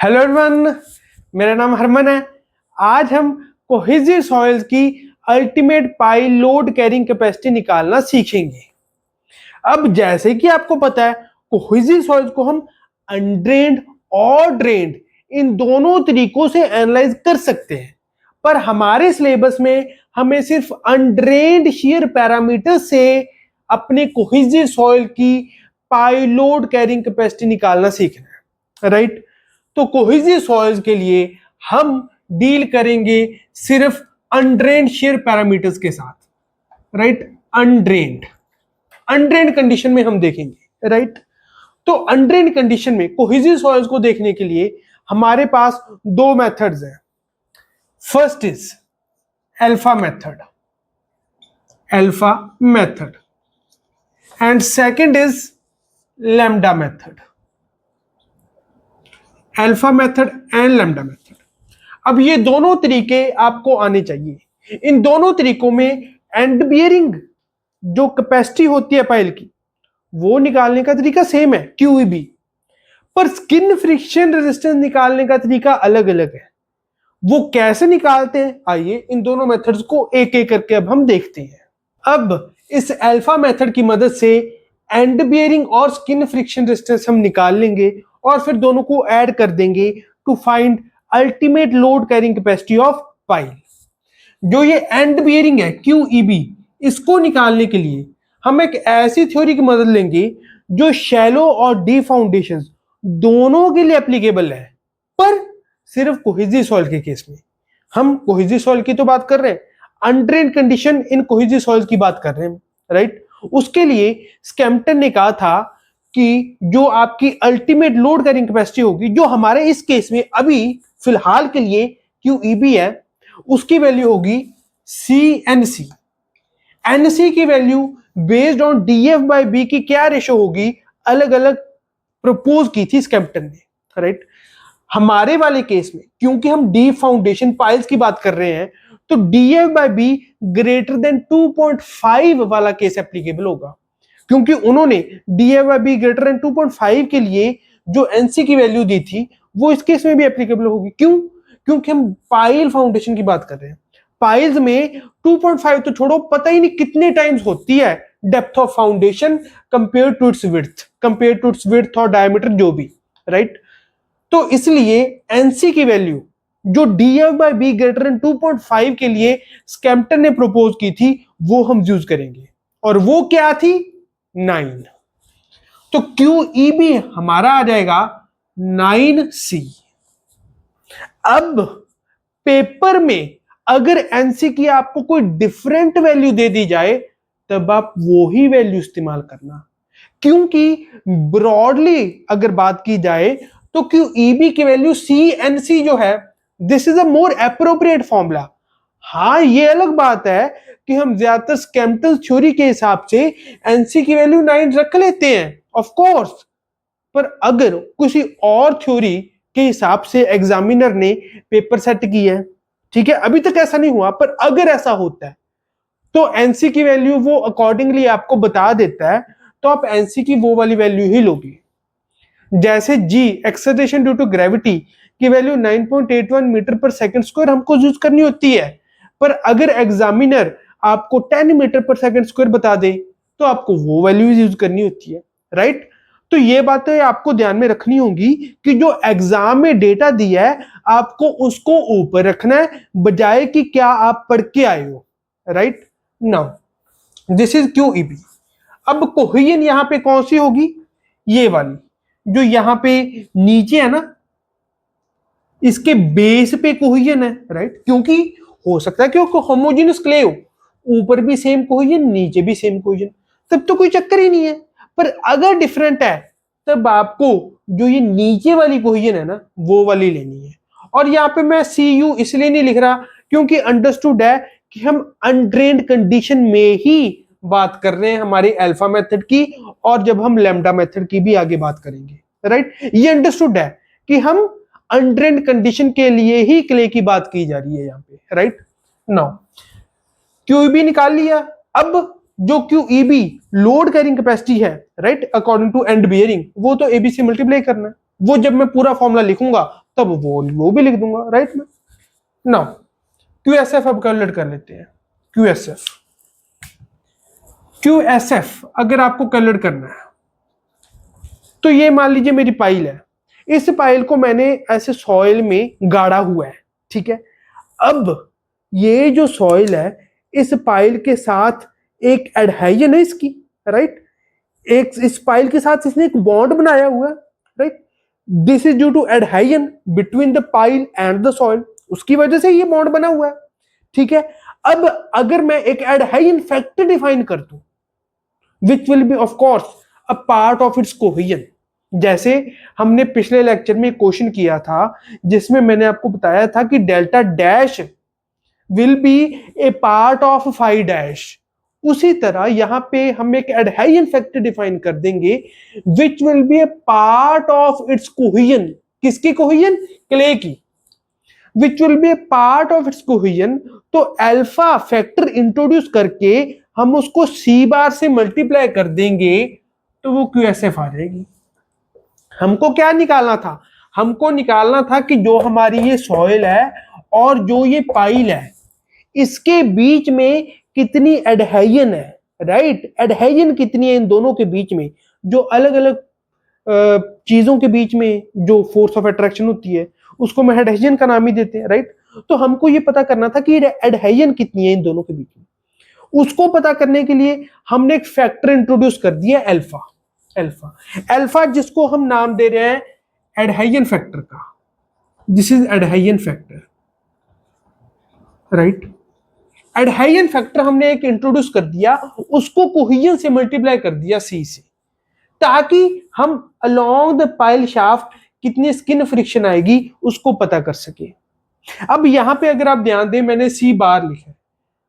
Hello everyone, मेरा नाम हरमन है। आज हम कोहेसिव सॉइल्स की अल्टीमेट पाई लोड कैरिंग कैपेसिटी निकालना सीखेंगे। अब जैसे कि आपको पता है, कोहेसिव सॉइल्स को हम अनड्रेन्ड और ड्रेन्ड इन दोनों तरीकों से एनालाइज कर सकते हैं, पर हमारे सिलेबस में हमें सिर्फ अनड्रेन्ड शेयर पैरामीटर से अपने कोहेसिव सॉइल की पाई लोड कैरिंग कैपेसिटी निकालना सीखना है, राइट। तो कोहेसिव सॉइल्स के लिए हम डील करेंगे सिर्फ अनड्रेन्ड शेयर पैरामीटर्स के साथ, राइट। अनड्रेन्ड कंडीशन में हम देखेंगे, राइट। तो अनड्रेन्ड कंडीशन में कोहेसिव सॉइल्स को देखने के लिए हमारे पास दो मेथड्स हैं। First is alpha method and second is lambda method. Alpha method and lambda method. अब ये दोनों तरीके आपको आने चाहिए। इन दोनों तरीकों में एंड बियरिंग जो कैपेसिटी होती है पाइल की, वो निकालने का तरीका सेम है, QEB, पर स्किन फ्रिक्शन रेजिस्टेंस निकालने का तरीका अलग अलग है। वो कैसे निकालते हैं, आइए इन दोनों मेथड्स को एक एक करके अब हम देखते हैं। अब इस अल्फा मेथड की मदद से एंड बियरिंग और स्किन फ्रिक्शन रेजिस्टेंस हम निकाल लेंगे और फिर दोनों को ऐड कर देंगे to find ultimate load carrying capacity of pile. जो ये एंड बियरिंग है, QEB, इसको निकालने के लिए हम एक ऐसी थ्योरी की मदद लेंगे जो शैलो और डीप फाउंडेशन दोनों के लिए एप्लीकेबल है, पर सिर्फ कोहेसिव सॉइल के केस में। हम कोहेसिव सॉइल की तो बात कर रहे हैं, अनड्रेन्ड कंडीशन इन कोहेसिव सॉइल की बात कर रहे हैं, राइट। उसके लिए स्कैम्पटन ने कहा था कि जो आपकी अल्टीमेट लोड कैरिंग कैपेसिटी होगी, जो हमारे इस केस में अभी फिलहाल के लिए QEB है, उसकी वैल्यू होगी CNC। NC की वैल्यू बेस्ड ऑन DF/B की क्या रेशो होगी, अलग अलग प्रपोज की थी स्कैम्पटन ने, राइट। हमारे वाले केस में क्योंकि हम डीप फाउंडेशन पाइल्स की बात कर रहे हैं, तो DF/B ग्रेटर देन 2.5 वाला केस एप्लीकेबल होगा, क्योंकि उन्होंने DF/B ग्रेटर देन 2.5 के लिए जो NC की वैल्यू दी थी वो इस केस में भी एप्लीकेबल होगी। क्यों? क्योंकि हम पाइल फाउंडेशन की बात कर रहे हैं। पाइल्स में 2.5 तो छोड़ो, पता ही नहीं कितने टाइम्स होती है depth of foundation compare to its width और डायमीटर जो भी, राइट। तो इसलिए NC की वैल्यू जो DF/B ग्रेटर देन 2.5 के लिए स्कैम्पटन ने प्रपोज की थी, वो हम यूज करेंगे, और वो क्या थी, 9। तो QEB हमारा आ जाएगा 9C। अब पेपर में अगर NC की आपको कोई डिफरेंट वैल्यू दे दी जाए, तब आप वो ही वैल्यू इस्तेमाल करना, क्योंकि ब्रॉडली अगर बात की जाए तो QEB की वैल्यू CNC जो है, this is a more appropriate formula. हाँ, ये अलग बात है कि हम ज्यादातर स्कैम्पटन थ्योरी के हिसाब से NC की वैल्यू 9 रख लेते हैं, ऑफ कोर्स, पर अगर किसी और थ्योरी के हिसाब से एग्जामिनर ने पेपर सेट किया है, ठीक है, अभी तक ऐसा नहीं हुआ, पर अगर ऐसा होता है तो NC की वैल्यू वो अकॉर्डिंगली आपको बता देता है, तो आप NC की वो वाली वैल्यू ही लोगे। जैसे G acceleration due to gravity की वैल्यू 9.81 मीटर पर सेकंड स्क्वायर हमको यूज करनी होती है, पर अगर एग्जामिनर आपको 10 मीटर पर सेकंड स्क्वायर बता दे तो आपको वो वैल्यू यूज करनी होती है, राइट। तो ये बातें आपको ध्यान में रखनी होगी कि जो एग्जाम में डेटा दिया है आपको उसको ऊपर रखना है, बजाय कि क्या आप पढ़ के आए हो, right. Now this is QEB। अब कोहेजन यहां पे कौन सी होगी, ये वाली जो यहां पे नीचे है ना, इसके बेस पे कोहेजन है, राइट। क्योंकि हो सकता है कि होमोजेनियस क्ले हो, ऊपर भी सेम कोहेजन नीचे भी सेम कोहेजन, तब तो कोई चक्कर ही नहीं है। पर अगर डिफरेंट है तब आपको जो ये नीचे वाली कोहेजन है ना, वो वाली लेनी है। और यहाँ पे मैं CU इसलिए नहीं लिख रहा क्योंकि अंडरस्टूड है कि हम अनड्रेन्ड कंडीशन में ही बात कर रहे हैं हमारी अल्फा मेथड की, और जब हम लैम्डा मेथड की भी आगे बात करेंगे, राइट। ये अंडरस्टूड है कि हम अनड्रेन्ड कंडीशन के लिए ही क्ले की बात की जा रही है यहाँ पे, राइट। नाउ QEB निकाल लिया। अब जो QEB लोड कैरिंग कैपेसिटी है, right, according to end bearing, वो तो AB से मल्टीप्लाई करना है। वो जब मैं पूरा फॉर्मूला लिखूंगा तब वो भी लिख दूंगा, राइट में। नाउ QSF अब कैलकुलेट कर लेते हैं। QSF अगर आपको कैलकुलेट करना है तो ये मान लीजिए मेरी पाइल है, इस पाइल को मैंने ऐसे सॉइल में गाड़ा हुआ है, ठीक है। अब ये जो सॉइल है, इस पाइल के साथ एक एडहेजन है इसकी, राइट। एक इस पाइल के साथ इसने एक बॉन्ड बनाया हुआ है, right. This is due to adhesion between the pile and the soil, उसकी वजह से ये बॉन्ड बना हुआ है, ठीक है। अब अगर मैं एक एडहेजन फैक्टर डिफाइन कर दूं which will be of course a part of its cohesion, जैसे हमने पिछले लेक्चर में क्वेश्चन किया था जिसमें मैंने आपको बताया था कि delta dash will be a part of phi dash, उसी तरह यहां पे हम एक एडहेजन फैक्टर डिफाइन कर देंगे which will be a part of its cohesion. किसकी कोहेजन? क्ले की। Which will be a part of its cohesion, तो अल्फा फैक्टर इंट्रोड्यूस करके हम उसको सी बार से मल्टीप्लाई कर देंगे तो वो QSF आ जाएगी। हमको क्या निकालना था? हमको निकालना था कि जो हमारी ये सॉइल है और जो ये पाइल है, इसके बीच में कितनी एडहेजन है, राइट। एडहेजन कितनी है इन दोनों के बीच में, जो अलग अलग चीजों के बीच में जो फोर्स ऑफ अट्रैक्शन होती है उसको हम एडहेजन का नाम ही देते हैं, राइट। तो हमको ये पता करना था कि एडहेजन कितनी है इन दोनों के बीच में। उसको पता करने के लिए हमने एक फैक्टर इंट्रोड्यूस कर दिया अल्फा। अल्फा जिसको हम नाम दे रहे हैं एडहेजन फैक्टर का। This is adhesion factor, right. Adhesion factor हमने एक इंट्रोड्यूस कर दिया, उसको कोहेजन से मल्टीप्लाई कर दिया सी से, ताकि हम अलोंग द पाइल शाफ्ट कितनी स्किन फ्रिक्शन आएगी उसको पता कर सके। अब यहां पे अगर आप ध्यान दें, मैंने सी बार लिखा है।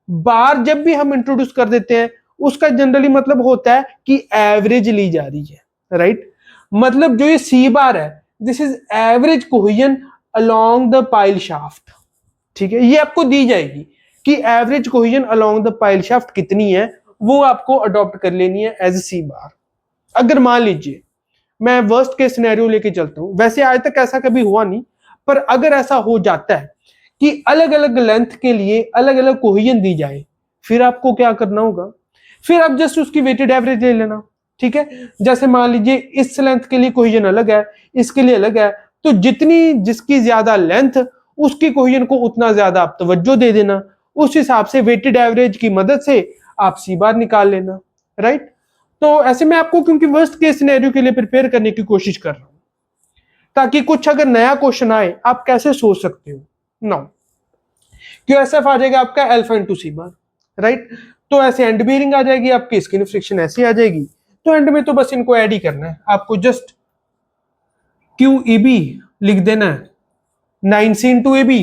बार जब भी हम इंट्रोड्यूस कर देते हैं उसका जनरली मतलब होता है कि एवरेज ली जा रही है, राइट। मतलब जो ये सी बार है, this is average cohesion along the pile shaft, ठीक है। ये आपको दी जाएगी कि average cohesion along the pile shaft कितनी है, वो आपको अडॉप्ट कर लेनी है एज सी बार। अगर मान लीजिए मैं वर्स्ट केस सिनेरियो लेके चलता हूं, वैसे आज तक ऐसा कभी हुआ नहीं, पर अगर ऐसा हो जाता है कि अलग अलग लेंथ के लिए अलग अलग कोहेजन दी जाए, फिर आपको क्या करना होगा? फिर आप जस्ट उसकी वेटेड एवरेज ले लेना, ठीक है। जैसे मान लीजिए इस लेंथ के लिए कोहेजन अलग है, इसके लिए अलग है, तो जितनी जिसकी ज्यादा लेंथ उसकी कोहेजन को उतना ज्यादा आप तवज्जो दे देना, उस हिसाब से वेटेड एवरेज की मदद से आप सी बार निकाल लेना, राइट। तो ऐसे में आपको क्योंकि वर्स्ट केस सिनेरियो के लिए प्रिपेयर करने की कोशिश कर रहा हूं, ताकि कुछ अगर नया क्वेश्चन आए आप कैसे सोच सकते हो। नाउ QSF आ जाएगा आपका अल्फा इंटू सी बार, राइट। तो ऐसे एंड बेयरिंग आ जाएगी आपकी, स्किन फ्रिक्शन ऐसी आ जाएगी। तो एंड में तो बस इनको ऐड ही करना है आपको, जस्ट QEB लिख देना है 9C into AB,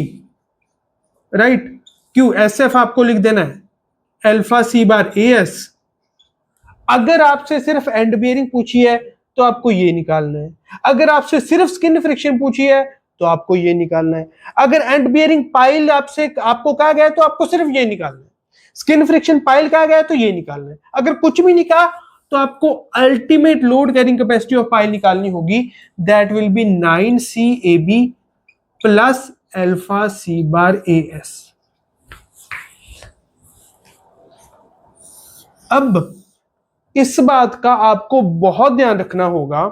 right. QSF आपको लिख देना है अल्फा सी बार AS। अगर आपसे सिर्फ एंड बेयरिंग पूछी है तो आपको ये निकालना है, अगर आपसे सिर्फ स्किन फ्रिक्शन पूछी है तो आपको ये निकालना है, अगर एंड बेयरिंग पाइल आपसे आपको कहा गया है तो आपको सिर्फ ये निकालना है, स्किन फ्रिक्शन पाइल कहा गया है तो ये निकालना है। अगर कुछ भी नहीं कहा तो आपको ultimate load carrying capacity of pile निकालनी होगी, that will be 9CAB plus alpha C bar AS। अब इस बात का आपको बहुत ध्यान रखना होगा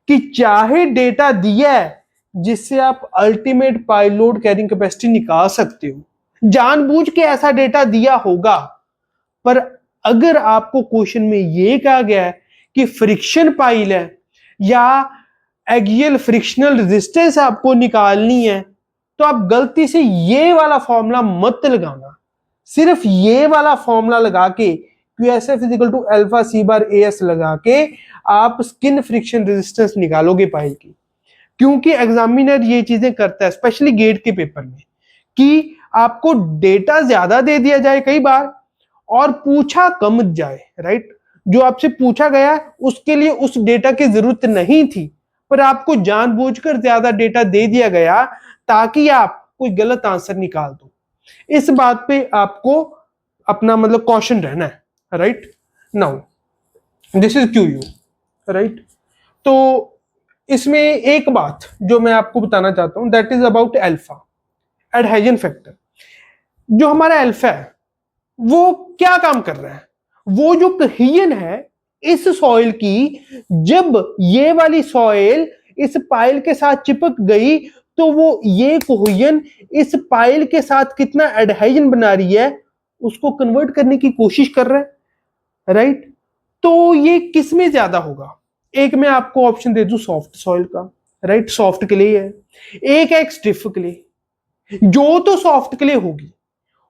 कि चाहे डेटा दिया है जिससे आप ultimate pile load carrying capacity निकाल सकते हो, जानबूझ के ऐसा डेटा दिया होगा, पर अगर आपको क्वेश्चन में यह कहा गया है कि फ्रिक्शन पाइल है या एक्सियल फ्रिक्शनल रेजिस्टेंस आपको निकालनी है, तो आप गलती से ये वाला फॉर्मूला मत लगाना। सिर्फ ये वाला फॉर्मूला लगा के QSF is equal to alpha C bar AS लगा के आप स्किन फ्रिक्शन रेजिस्टेंस निकालोगे पाइल की। क्योंकि एग्जामिनर ये चीजें करता है स्पेशली गेट के पेपर में, कि आपको डेटा ज्यादा दे दिया जाए कई बार और पूछा कम जाए, राइट। जो आपसे पूछा गया उसके लिए उस डेटा की जरूरत नहीं थी, पर आपको जानबूझकर ज्यादा डेटा दे दिया गया ताकि आप कोई गलत आंसर निकाल दो। इस बात पे आपको अपना मतलब कॉशन रहना है, right. Now this is QU, right. तो इसमें एक बात जो मैं आपको बताना चाहता हूं, that is about alpha adhesion factor. जो हमारा अल्फा है वो क्या काम कर रहा है, वो जो कहीयन है इस सॉइल की, जब ये वाली सॉइल इस पाइल के साथ चिपक गई तो वो ये कोहियन इस पाइल के साथ कितना एडहेजन बना रही है उसको कन्वर्ट करने की कोशिश कर रहा है, राइट। तो ये किस में ज्यादा होगा, एक मैं आपको ऑप्शन दे दूं सॉफ्ट सॉइल का, राइट, सॉफ्ट क्ले है, एक है स्टिफ क्ले। जो तो सॉफ्ट क्ले होगी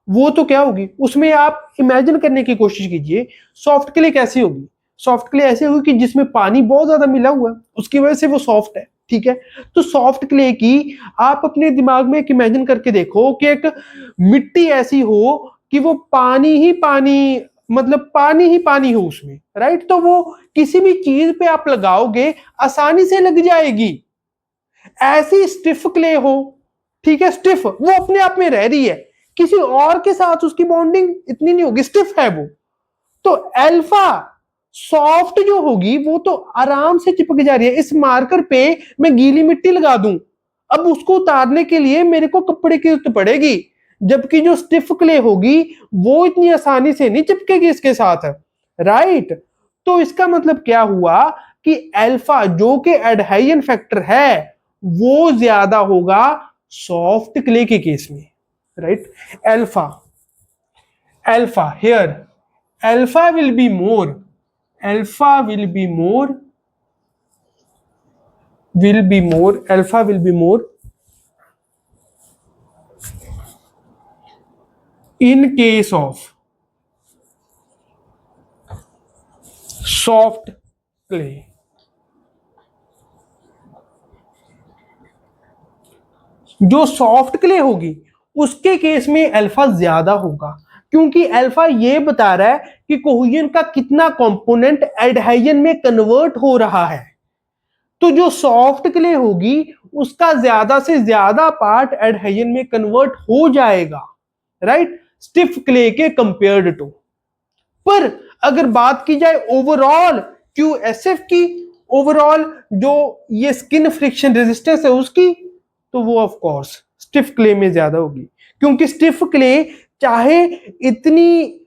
वो तो क्या होगी, उसमें आप इमेजिन करने की कोशिश कीजिए सॉफ्ट क्ले कैसी होगी। सॉफ्ट क्ले ऐसे होगी कि जिसमें पानी बहुत ज्यादा मिला हुआ है, उसकी वजह से वो सॉफ्ट है, ठीक है। तो सॉफ्ट क्ले की आप अपने दिमाग में एक इमेजिन करके देखो कि एक मिट्टी ऐसी हो कि वो पानी ही पानी, मतलब पानी ही पानी हो उसमें, राइट। तो वो किसी भी चीज पे आप लगाओगे आसानी से लग जाएगी। ऐसी स्टिफ क्ले हो, ठीक है, स्टिफ, वो अपने आप में रह रही है, किसी और के साथ उसकी बॉन्डिंग इतनी नहीं होगी, स्टिफ है वो। तो अल्फा सॉफ्ट जो होगी वो तो आराम से चिपक जा रही है। इस मार्कर पे मैं गीली मिट्टी लगा दूं, अब उसको उतारने के लिए मेरे को कपड़े की जरूरत पड़ेगी, जबकि जो स्टिफ क्ले होगी वो इतनी आसानी से नहीं चिपकेगी इसके साथ, राइट। तो इसका मतलब क्या हुआ कि अल्फा जो कि एडहेजन फैक्टर है वो ज्यादा होगा सॉफ्ट क्ले के केस में, right. Alpha alpha here alpha will be more, alpha will be more, alpha will be more in case of soft clay। जो सॉफ्ट क्ले होगी उसके केस में अल्फा ज्यादा होगा, क्योंकि अल्फा ये बता रहा है कि कोहियन का कितना कंपोनेंट एडहेजन में कन्वर्ट हो रहा है। तो जो सॉफ्ट क्ले होगी उसका ज्यादा से ज्यादा पार्ट एडहेजन में कन्वर्ट हो जाएगा, राइट, स्टिफ क्ले के कंपेयर्ड टू। पर अगर बात की जाए ओवरऑल क्यूएसएफ की, ओवरऑल जो ये स्किन फ्रिक्शन रेजिस्टेंस है उसकी, तो वो ऑफ कोर्स स्टिफ क्ले में ज्यादा होगी, क्योंकि स्टिफ क्ले चाहे इतनी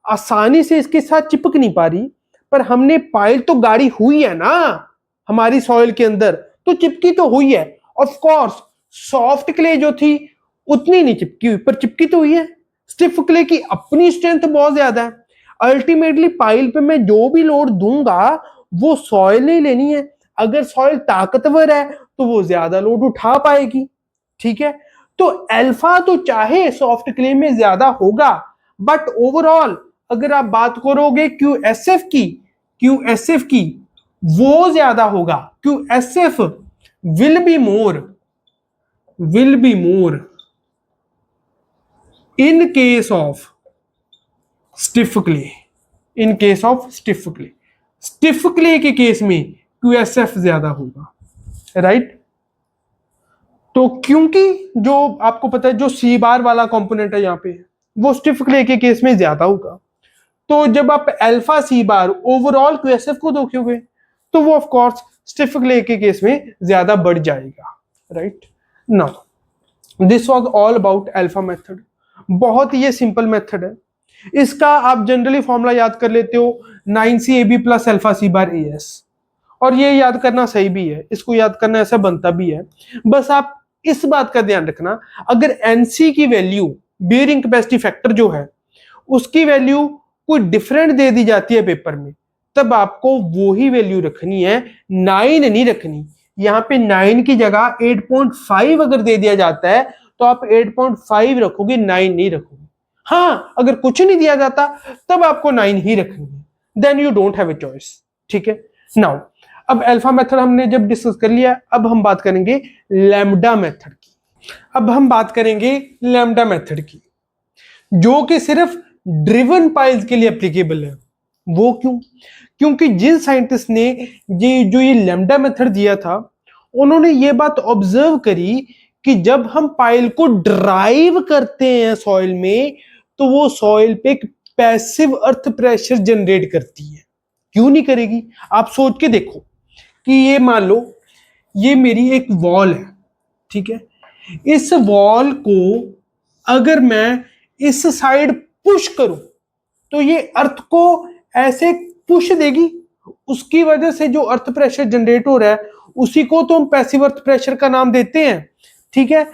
आसानी से इसके साथ चिपक नहीं पा रही, पर हमने पाइल तो गाड़ी हुई है ना हमारी सॉइल के अंदर, तो चिपकी तो हुई है। ऑफ कोर्स सॉफ्ट क्ले जो थी उतनी नहीं चिपकी हुई, पर चिपकी तो हुई है। स्टिफ क्ले की अपनी स्ट्रेंथ बहुत ज्यादा है, अल्टीमेटली पाइल पे मैं जो भी लोड दूंगा वो सॉइल नहीं लेनी है। अगर सॉइल ताकतवर है तो वो ज्यादा लोड उठा पाएगी, ठीक है। तो अल्फा तो चाहे सॉफ्ट क्ले में ज्यादा होगा, बट ओवरऑल अगर आप बात करोगे क्यूएसएफ की वो ज्यादा होगा। QSF will be more in case of stiff clay, in case of stiff clay, stiff clay के केस में क्यूएसएफ ज्यादा होगा, राइट। तो क्योंकि जो आपको पता है जो सी बार वाला कंपोनेंट है यहां पे वो स्टिफ क्ले के केस में ज्यादा होगा, तो जब आप अल्फा सी बार ओवरऑल क्यूएसएफ को देखोगे तो वो ऑफ कोर्स स्टिफ क्ले के केस में ज्यादा बढ़ जाएगा, right. Now this was all about alpha method. बहुत ही ये सिंपल मेथड है, इसका आप जनरली फॉर्मूला याद कर लेते हो 9CAB plus alpha C bar AS, और ये याद करना सही भी है, इसको याद करना ऐसा बनता भी है। बस आप इस बात का ध्यान रखना, अगर NC की वैल्यू बियरिंग कैपेसिटी फैक्टर जो है उसकी वैल्यू कोई डिफरेंट दे दी जाती है पेपर में, तब आपको वो ही वैल्यू रखनी है, 9 नहीं रखनी। यहाँ पे 9 की जगह 8.5 अगर दे दिया जाता है तो आप 8.5 रखोगे, 9 नहीं रखोगे। हाँ, अगर कुछ नहीं दिया जाता तब आपको 9 ही रखनी है, then you don't have a choice, ठीक है। नाउ अब अल्फा मेथड हमने जब डिस्कस कर लिया, अब हम बात करेंगे लैम्डा मेथड की। अब हम बात करेंगे लैम्डा मेथड की, जो कि सिर्फ ड्रिवन पाइल्स के लिए एप्लीकेबल है। वो क्यों? क्योंकि जिन साइंटिस्ट ने ये लैम्डा मेथड दिया था उन्होंने ये बात ऑब्जर्व करी कि जब हम पाइल को ड्राइव करते हैं सॉइल में तो वो सॉइल पे एक पैसिव अर्थ प्रेशर जनरेट करती है। क्यों नहीं करेगी? आप सोच के देखो कि ये मान लो ये मेरी एक वॉल है, ठीक है। इस वॉल को अगर मैं इस साइड पुश करूं तो ये अर्थ को ऐसे पुश देगी, उसकी वजह से जो अर्थ प्रेशर जनरेट हो रहा है उसी को तो हम पैसिव अर्थ प्रेशर का नाम देते हैं, ठीक है।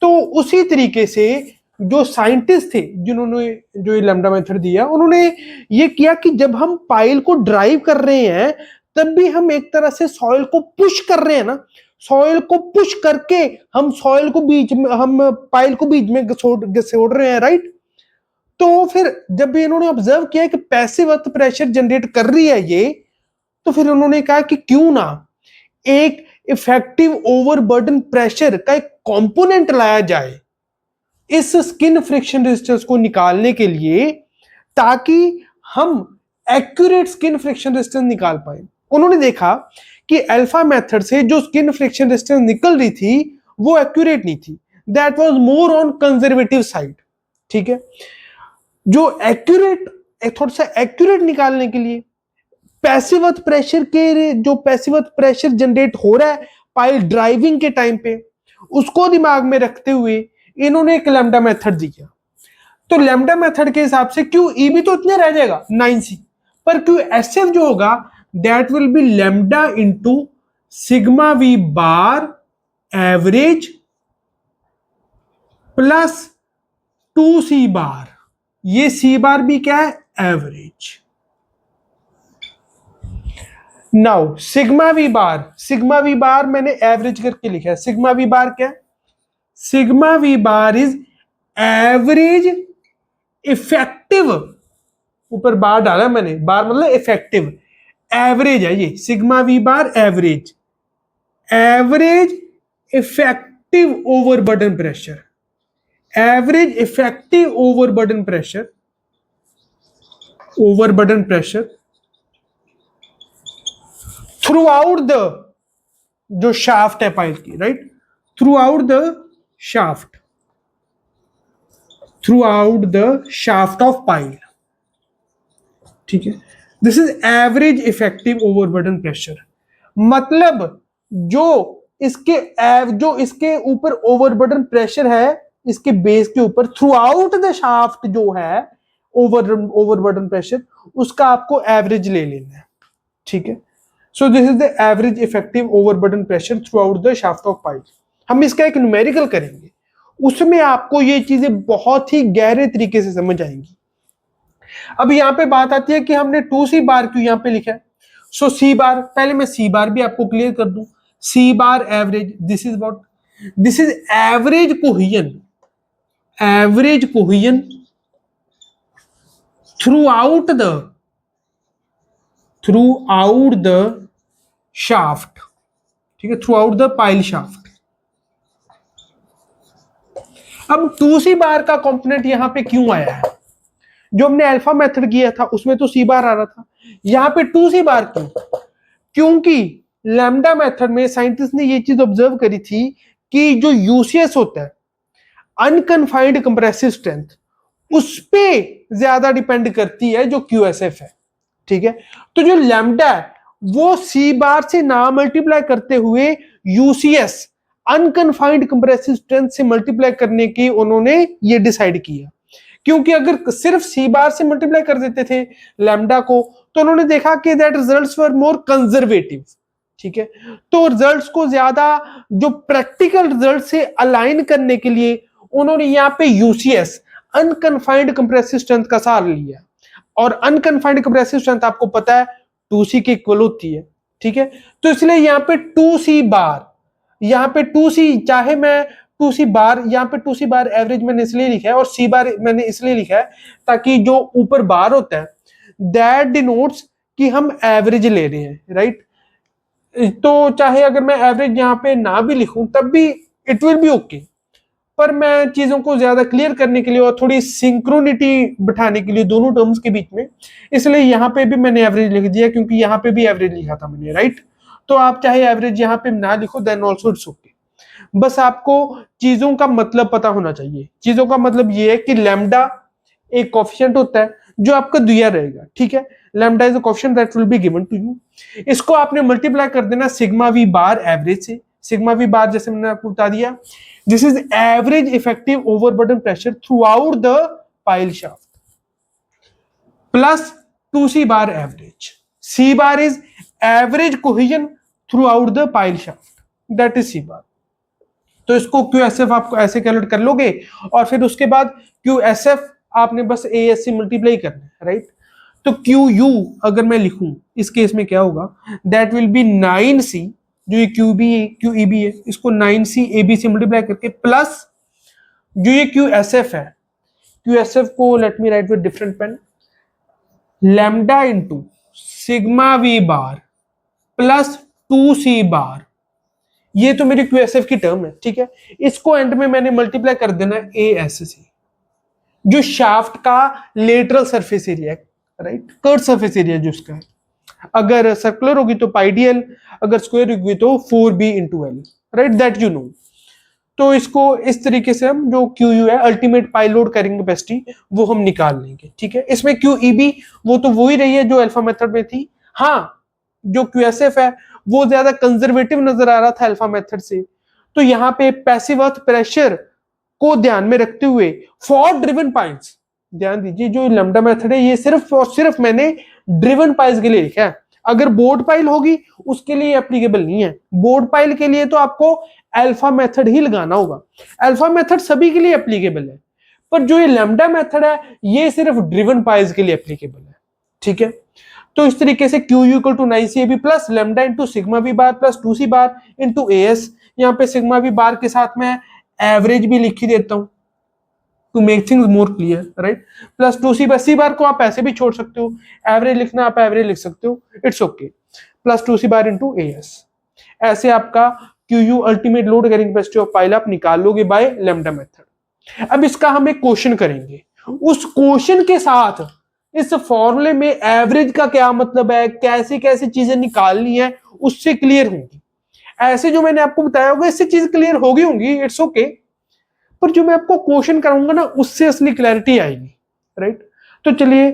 तो उसी तरीके से जो साइंटिस्ट थे जिन्होंने जो ये लैम्डा मेथड दिया, उन्होंने ये किया कि जब हम पाइल को ड्राइव कर रहे हैं तब भी हम एक तरह से सॉइल को पुश कर रहे हैं ना, सॉइल को पुश करके हम सॉइल को बीच में, हम पाइल को बीच में घसोड़ रहे हैं, राइट। तो फिर जब भी इन्होंने ऑब्जर्व किया कि पैसिव अर्थ प्रेशर जनरेट कर रही है ये, तो फिर उन्होंने कहा कि क्यों ना एक इफेक्टिव ओवरबर्डन प्रेशर का एक कंपोनेंट लाया जाए इस स्किन फ्रिक्शन रेजिस्टेंस को निकालने के लिए, ताकि हम एक्यूरेट स्किन फ्रिक्शन रेजिस्टेंस निकाल पाए। उन्होंने देखा कि अल्फा मेथड से जो स्किन फ्रिक्शन रेजिस्टेंस निकल रही थी वो एक्यूरेट नहीं थी, that was more on conservative side, ठीक है। जो एक्यूरेट, थोड़ा सा एक्यूरेट निकालने के लिए पैसिव अर्थ प्रेशर के, जो पैसिव अर्थ प्रेशर जनरेट हो रहा है पाइल ड्राइविंग के टाइम पे, उसको दिमाग में रखते हुए इन्होंने एक लैम्डा मेथड दिया। तो लैम्डा मेथड के हिसाब से क्यू ई भी तो इतने रह जाएगा 9c, पर क्यू एस एफ जो होगा that will B lambda into sigma we bar average plus 2c bar. ये c बार भी क्या है, एवरेज। नाउ सिग्मा वी बार मैंने एवरेज करके लिखा है। सिग्मा वी बार क्या है, sigma we bar is average effective, ऊपर बार डाला मैंने, बार मतलब इफेक्टिव, एवरेज है ये sigma we bar average, average effective overburden pressure, average effective overburden pressure throughout the, जो शाफ्ट है पाइल की, right, through out the shaft of pile, ठीक है। This is average effective overburden pressure. मतलब जो इसके ऊपर ओवरबर्डन प्रेशर है, इसके बेस के ऊपर थ्रू आउट द शाफ्ट जो है ओवरबर्डन प्रेशर, उसका आपको एवरेज ले लेना है, ठीक है। So this is the average effective overburden pressure throughout the shaft of pile. हम इसका एक न्यूमेरिकल करेंगे, उसमें आपको ये चीजें बहुत ही गहरे तरीके से समझ आएंगी। अब यहां पे बात आती है कि हमने 2c बार क्यों यहां पे लिखा है। सो c बार, पहले मैं c बार भी आपको क्लियर कर दूं। c bar average, this is what, this is average cohesion throughout the shaft, ठीक है, through out the pile shaft. अब 2c बार का कंपोनेंट यहां पे क्यों आया है, जो हमने अल्फा मेथड किया था उसमें तो c बार आ रहा था, यहां पे 2c बार क्यों, क्योंकि लैम्डा मेथड में साइंटिस्ट ने ये चीज ऑब्जर्व करी थी कि जो यूसीएस होता है, अनकन्फाइंड कंप्रेसिव स्ट्रेंथ, उस पे ज्यादा डिपेंड करती है जो क्यूएसएफ है, ठीक है। तो जो लैम्डा है वो c बार से ना मल्टीप्लाई करते हुए यूसीएस अनकन्फाइंड कंप्रेसिव स्ट्रेंथ से मल्टीप्लाई करने की उन्होंने ये डिसाइड किया। क्योंकि अगर सिर्फ c बार से मल्टीप्लाई कर देते थे लैम्डा को, तो उन्होंने देखा कि that results were more conservative, ठीक है। तो रिजल्ट्स को ज्यादा जो प्रैक्टिकल रिजल्ट से अलाइन करने के लिए उन्होंने यहाँ पे यूसीएस अनकन्फाइंड कंप्रेसिव स्ट्रेंथ का सहारा लिया, और अनकन्फाइंड कंप्रेसिव स्ट्रेंथ आपको पता है 2c के इक्वल होती है, ठीक है। तो इसलिए यहाँ पे 2c बार, यहाँ पे 2c, चाहे मैं 2c बार, यहाँ पे 2c बार एवरेज मैंने इसलिए लिखा है और c बार मैंने इसलिए लिखा है ताकि जो ऊपर बार होता है दैट डिनोट्स कि हम एवरेज ले रहे हैं, राइट। तो चाहे अगर मैं एवरेज यहाँ पे ना भी लिखूं तब भी इट विल बी ओके, पर मैं चीजों को ज्यादा क्लियर करने के लिए और थोड़ी सिंक्रोनिटी बिठाने के लिए दोनों टर्म्स के बीच में, इसलिए यहाँ पे भी मैंने एवरेज लिख दिया, क्योंकि यहाँ पे भी एवरेज लिखा था मैंने, राइट। तो आप चाहे एवरेज यहाँ पे ना लिखो देन ऑल्सो इट्स ओके, बस आपको चीजों का मतलब पता होना चाहिए। चीजों का मतलब ये है कि लैम्डा एक कोफिशिएंट होता है जो आपका दिया रहेगा, ठीक है। Lambda is a coefficient that will be given to you. इसको आपने मल्टीप्लाई कर देना सिग्मा वी बार एवरेज से। सिग्मा वी बार जैसे मैंने आपको बता दिया, this is average effective overburden pressure throughout the pile shaft plus 2c bar average. c bar is average cohesion throughout the pile shaft, that is c bar. तो इसको QSF आप ऐसे calculate कर लोगे और फिर उसके बाद QSF आपने बस AS से मल्टीप्लाई करना है, राइट. तो QU अगर मैं लिखूं इस केस में क्या होगा, दैट विल बी 9C, जो ये QEB है इसको 9C AB से मल्टीप्लाई करके प्लस जो ये QSF है, QSF को let me write with different pen, lambda into sigma we bar plus 2C bar. ये तो मेरी QSF की टर्म है, ठीक है. इसको एंड में मैंने मल्टीप्लाई कर देना AS से, जो शाफ्ट का लेटरल सरफेस एरिया है, राइट, कर्व सरफेस एरिया जो उसका है. अगर सर्कुलर होगी तो पाइडियल, अगर स्क्वायर होगी तो 4B into L, right, that you know. तो इसको इस तरीके से हम जो QU है ultimate pile load carrying capacity वो हम निकाल लेंगे, ठीक है. इसमें QEB वो तो वही रही है जो अल्फा मेथड में थी. हाँ, जो QSF है वो ज्यादा कंजर्वेटिव नजर आ रहा था अल्फा मेथड से, तो यहाँ पे पैसिव अर्थ प्रेशर को ध्यान में रखते हुए फॉर ड्रिवन पाइल्स, ध्यान दीजिए जो लैम्डा मेथड है ये सिर्फ और सिर्फ मैंने ड्रिवन पाइल्स के लिए लिखा है. अगर बोर्ड पाइल होगी उसके लिए एप्लीकेबल नहीं है. बोर्ड पाइल के लिए तो आपको अल्फा मेथड ही लगाना होगा. अल्फा मेथड सभी के लिए एप्लीकेबल है, पर जो ये लैम्डा मेथड है ये सिर्फ ड्रिवन पाइल्स के लिए एप्लीकेबल है, ठीक है. तो इस तरीके से QU equal to 9CAB plus lambda into sigma we bar plus 2C bar into AS. यहाँ पे सिग्मा वी बार के साथ मैं एवरेज भी लिख ही देता हूँ to make things more clear, right, plus 2C bar. C bar को आप ऐसे भी छोड़ सकते हो, एवरेज लिखना आप एवरेज लिख सकते हो, it's okay, plus 2C bar into AS. ऐसे आपका QU ultimate load carrying capacity of pile आप निकाल लोगे बाय लैम्डा मेथड. अब इसका हम एक क्वेश्चन करेंगे, उस क्वेश्चन के साथ इस फॉर्मूले में एवरेज का क्या मतलब है, कैसी कैसी चीजें निकालनी है उससे क्लियर होंगी. ऐसे जो मैंने आपको बताया होगा इससे चीज क्लियर होगी, इट्स ओके, पर जो मैं आपको क्वेश्चन कराऊंगा ना उससे असली क्लैरिटी आएगी, राइट. तो चलिए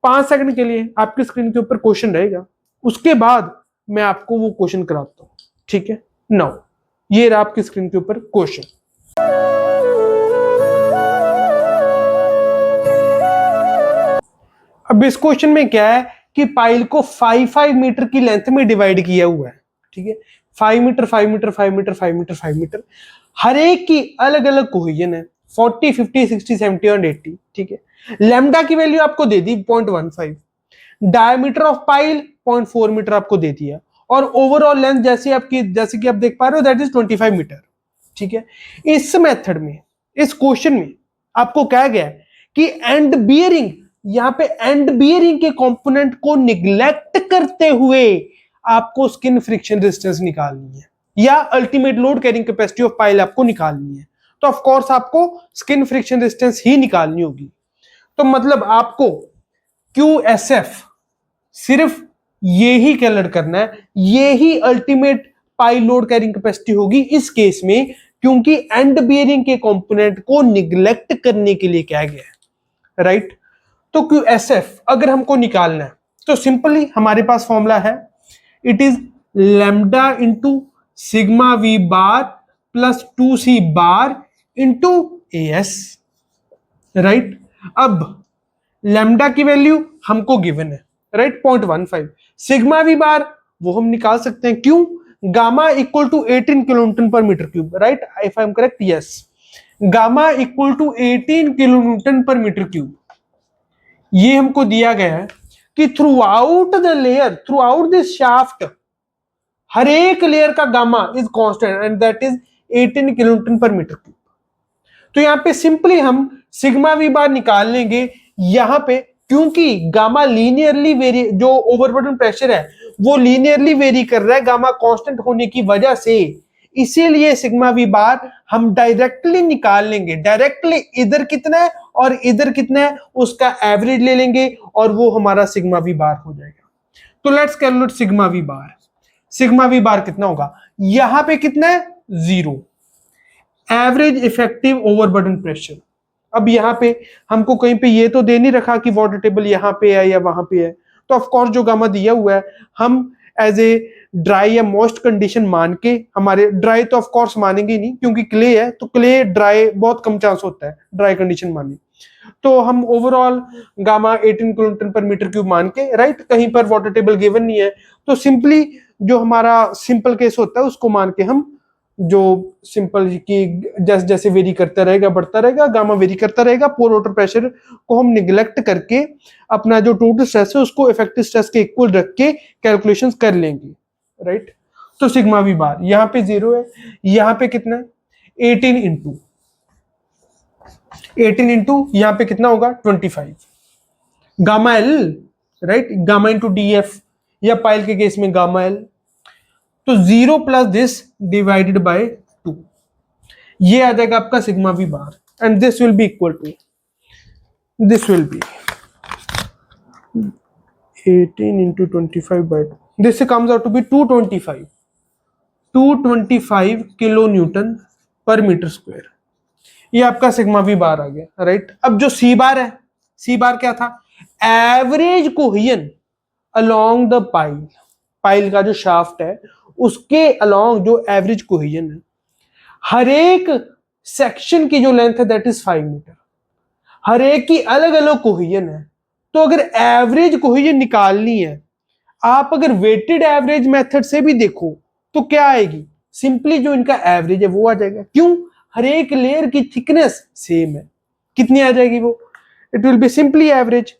5 सेकंड के लिए आपकी स्क्रीन के ऊपर क्वेश्चन रहेगा, उसके बाद मैं आपको वो क्वेश्चन कराता हूं, ठीक है. नाउ ये रहा आपकी स्क्रीन के ऊपर क्वेश्चन. अब इस क्वेश्चन में क्या है कि पाइल को 5 मीटर की लेंथ में डिवाइड किया हुआ है, ठीक है. 5 metre 5 metre 5 metre 5 metre 5 metre, हर एक की अलग अलग कोहेजन है 40 50 60 70 और 80, ठीक है. लैम्डा की वैल्यू आपको दे दी 0.15, डायमीटर ऑफ पाइल 0.4 मीटर आपको दे दिया, और ओवरऑल लेंथ जैसे कि आप देख पा रहे हो दैट इज 25 मीटर, ठीक है. इस मेथड में इस क्वेश्चन में आपको कहा गया है कि एंड बियरिंग, यहां पे एंड बियरिंग के कंपोनेंट को निग्लेक्ट करते हुए आपको स्किन फ्रिक्शन रेजिस्टेंस निकालनी है या ultimate load carrying capacity of pile आपको निकालनी है. तो ऑफ कोर्स आपको स्किन फ्रिक्शन रेजिस्टेंस ही निकालनी होगी. तो मतलब आपको QSF सिर्फ ये ही कैलकुलेट करना है, ये ही ultimate pile load carrying capacity होगी इस केस में, क्योंकि एंड बियरिंग के कंपोनेंट को निग्लेक्ट करने के लिए कहा गया है, राइट. तो QSF अगर हमको निकालना है तो सिंपली हमारे पास फॉर्मूला है, it is lambda into sigma we bar plus 2C bar into AS, right. अब लैम्डा की वैल्यू हमको गिवन है, राइट, 0.15. सिग्मा वी बार वो हम निकाल सकते हैं, क्यों, gamma equal to 18 kilonewton per metre cube, right, if I am correct, yes, gamma equal to 18 kilonewton per metre cube. ये हमको दिया गया है कि throughout the layer, through out this shaft, हर एक लेयर का gamma is constant and that is 18 kilonewton per metre cube. तो यहां पे सिंपली हम सिग्मा वी बार निकाल लेंगे यहां पे, क्योंकि गामा लीनियरली वेरी, जो ओवरबर्डन प्रेशर है वो लीनियरली वेरी कर रहा है गामा कांस्टेंट होने की वजह से, इसीलिए सिग्मा वी बार हम डायरेक्टली निकाल लेंगे. डायरेक्टली इधर कितना है और इधर कितना है उसका एवरेज ले लेंगे और वो हमारा सिग्मा वी बार हो जाएगा. तो let's calculate sigma we bar. Sigma we bar कितना होगा, यहां पे कितना है 0, एवरेज इफेक्टिव ओवरबर्डन प्रेशर. अब यहां पे हमको कहीं पे ये तो दे नहीं रखा कि वाटर टेबल यहां पे है या वहां पे है, तो ऑफ कोर्स जो गामा दिया हुआ है हम एज ए ड्राई या मॉइस्ट कंडीशन मान के, हमारे ड्राई तो ऑफ कोर्स मानेंगे नहीं क्योंकि क्ले है, तो क्ले ड्राई बहुत कम चांस होता है ड्राई कंडीशन माने, तो हम overall gamma 18 kilonewton per metre cube मान के, राइट, कहीं पर वाटर टेबल गिवन नहीं है, तो सिंपली जो हमारा सिंपल केस होता है उसको मान के हम, जो सिंपल की जैसे जैसे वेरी करता रहेगा, बढ़ता रहेगा, गामा वेरी करता रहेगा, पोर वाटर प्रेशर को हम निगलेक्ट करके अपना जो टोटल स्ट्रेस है उसको इफेक्टिव स्ट्रेस के इक्वल रख के कैलकुलेशंस कर लेंगे, राइट। तो सिग्मा वी बार यहाँ पे 0 है, यहाँ पे कितना है 18 इंटू यहाँ पे कितना होगा 25 gamma L, right, gamma into D F या पाइल के केस में गामा एल, तो 0 प्लस दिस डिवाइडेड बाय 2, ये आ जाएगा आपका sigma we bar and this will be equal to, this will be 18 into 25 by 2, this comes out to be 225 kilo Newton per metre square, ये आपका sigma we बार आ गया, right. अब जो सी बार है, सी बार क्या था, average cohesion along the pile, pile का जो शाफ्ट है उसके अलोंग जो एवरेज कोहेजन है, हर एक सेक्शन की जो लेंथ है दैट इज 5 मीटर, हर एक की अलग अलग कोहेजन है, तो अगर एवरेज कोहेजन निकालनी है, आप अगर वेटेड एवरेज मेथड से भी देखो तो क्या आएगी, सिंपली जो इनका एवरेज है वो आ जाएगा, क्यों, हर एक लेयर की थिकनेस सेम है, कितनी आ जाएगी वो, it will be simply average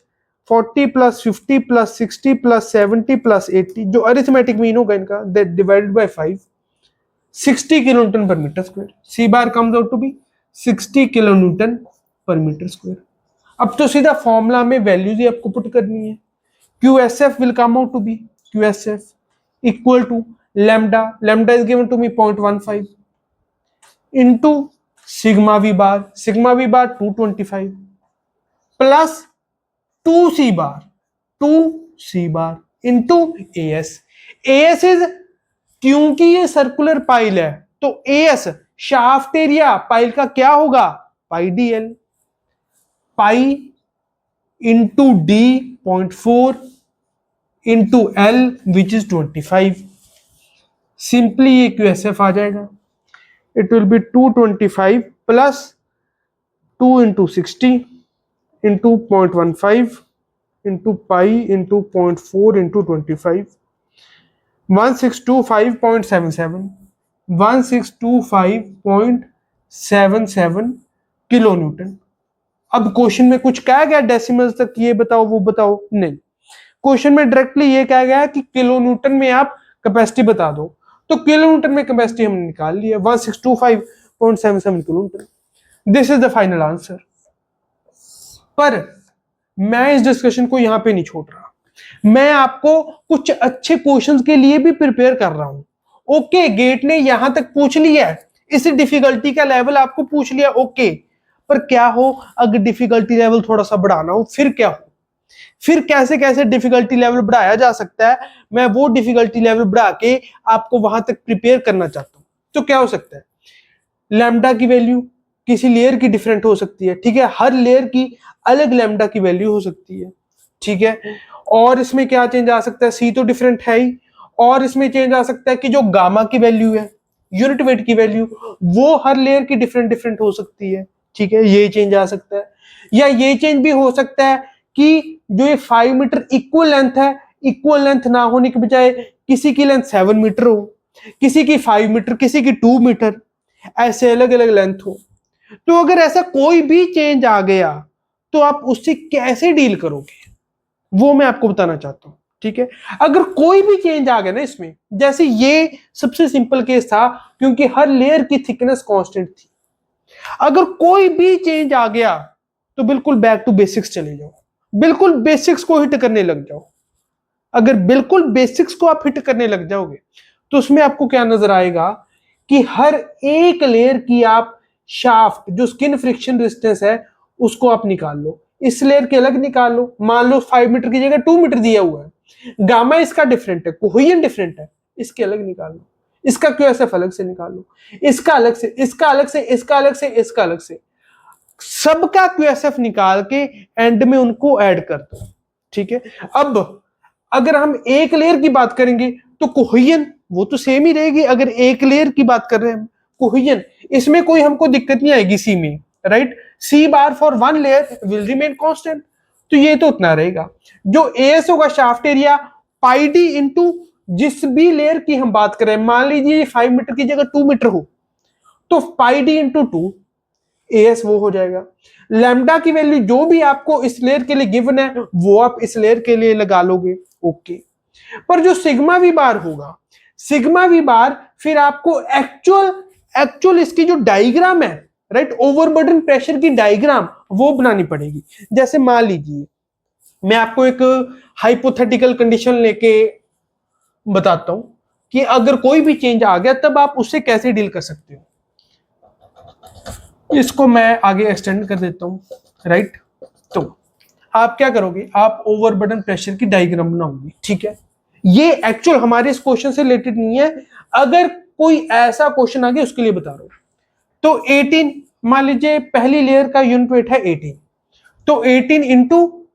40 plus 50 plus 60 plus 70 plus 80, जो अरिथमेटिक मीन होगा इनका, that divided by 5, 60 kilonewton per metre square, C bar comes out to be 60 kilonewton per metre square. अब तो सीधा फॉर्मूला में values ही आपको put करनी है, QSF will come out to be QSF equal to lambda, lambda is given to me 0.15 into sigma v bar 225 plus 2c bar into AS, AS is, क्योंकि ये circular pile है तो AS shaft area pile का क्या होगा, पाई DL, pi into D 0.4 into L which is 25, simply ये QSF आ जाएगा, it will B 225 plus 2 into 60 into 0.15 into pi into 0.4 into 25, 1625.77 kilo Newton. अब क्वेश्चन में कुछ कहा गया डेसिमल्स तक, ये बताओ वो बताओ, नहीं, क्वेश्चन में डायरेक्टली ये कहा गया कि किलो न्यूटन में आप कैपेसिटी बता दो, तो किलो न्यूटन में कैपेसिटी हमने निकाल लिया 1625.77 kilo Newton, this is the final answer. पर मैं इस डिस्कशन को यहां पे नहीं छोड़ रहा, मैं आपको कुछ अच्छे क्वेश्चंस के लिए भी प्रिपेयर कर रहा हूं। ओके, गेट ने यहां तक पूछ लिया है, इस डिफिकल्टी का लेवल आपको पूछ लिया, ओके, पर क्या हो अगर डिफिकल्टी लेवल थोड़ा सा बढ़ाना हो, फिर क्या हो, फिर कैसे कैसे डिफिकल्टी लेवल बढ़ाया जा सकता है, मैं वो डिफिकल्टी लेवल बढ़ा के आपको वहां तक प्रिपेयर करना चाहता हूं। तो क्या हो सकता है, लैम्डा की वैल्यू किसी लेयर की डिफरेंट हो सकती है, ठीक है, हर लेयर की अलग लैम्डा की वैल्यू हो सकती है, ठीक है, और इसमें क्या चेंज आ सकता है, सी तो डिफरेंट है ही, और इसमें चेंज आ सकता है कि जो गामा की वैल्यू है, यूनिट वेट की वैल्यू, वो हर लेयर की डिफरेंट डिफरेंट हो सकती है, ठीक है, ये चेंज आ सकता है, या ये चेंज भी हो सकता है कि जो ये 5 मीटर इक्वल लेंथ है, इक्वल लेंथ ना होने के बजाय किसी की लेंथ 7 मीटर हो, किसी की 5 मीटर, किसी की 2 मीटर, ऐसे अलग अलग लेंथ हो। तो अगर ऐसा कोई भी चेंज आ गया तो आप उससे कैसे डील करोगे, वो मैं आपको बताना चाहता हूं, ठीक है। अगर कोई भी चेंज आ गया ना इसमें, जैसे ये सबसे सिंपल केस था क्योंकि हर लेयर की थिकनेस कांस्टेंट थी, अगर कोई भी चेंज आ गया तो बिल्कुल बैक टू बेसिक्स चले जाओ, बिल्कुल बेसिक्स को हिट करने लग जाओ। अगर बिल्कुल बेसिक्स को आप हिट करने लग जाओगे तो उसमें आपको क्या नजर आएगा कि हर एक लेयर की आप शाफ्ट, जो स्किन फ्रिक्शन रेजिस्टेंस है, उसको आप निकाल लो, इस लेयर के अलग निकाल लो, मान लो 5 मीटर की जगह 2 मीटर दिया हुआ है, गामा इसका डिफरेंट है, कोहेजन डिफरेंट है, इसके अलग निकाल लो, इसका QSF अलग से निकाल लो, इसका अलग से, इसका अलग से, इसका अलग से, इसका अलग से, सबका QSF निकाल के एंड में उनको ऐड कर दो, ठीक है। अब अगर हम एक लेयर की बात करेंगे तो कोहेजन वो तो सेम ही रहेगी। अगर एक लेयर की बात कर रहे हैं हम, कोहेजन, इसमें कोई हमको दिक्कत नहीं आएगी सी में, right. C bar for one layer will remain constant, तो ये तो उतना रहेगा। जो एएस होगा shaft area pi D into जिस भी लेयर की हम बात करें, मान लीजिए 5 मीटर की जगह 2 मीटर हो, तो पाई डी इंटू 2 एएस वो हो जाएगा। लैम्डा की वैल्यू जो भी आपको इस लेयर के लिए गिवन है वो आप इस लेयर के लिए लगा लोगे, ओके। पर जो सिग्मा वी बार होगा, सिग्मा वी बार फिर आपको एक्चुअल इसकी जो डायग्राम है, राइट, ओवरबर्डन प्रेशर की डायग्राम वो बनानी पड़ेगी। जैसे मान लीजिए मैं आपको एक हाइपोथेटिकल कंडीशन लेके बताता हूं कि अगर कोई भी चेंज आ गया तब आप उससे कैसे डील कर सकते हो। इसको मैं आगे एक्सटेंड कर देता हूं, राइट। तो आप क्या करोगे, आप ओवरबर्डन प्रेशर की डायग्राम बनाओगे, ठीक है। ये एक्चुअल हमारे इस क्वेश्चन से रिलेटेड नहीं है, अगर कोई ऐसा क्वेश्चन आ गया उसके लिए बता रहा हूं। तो 18 मान लीजिए पहली लेयर का यूनिट वेट है 18, तो 18 इंटू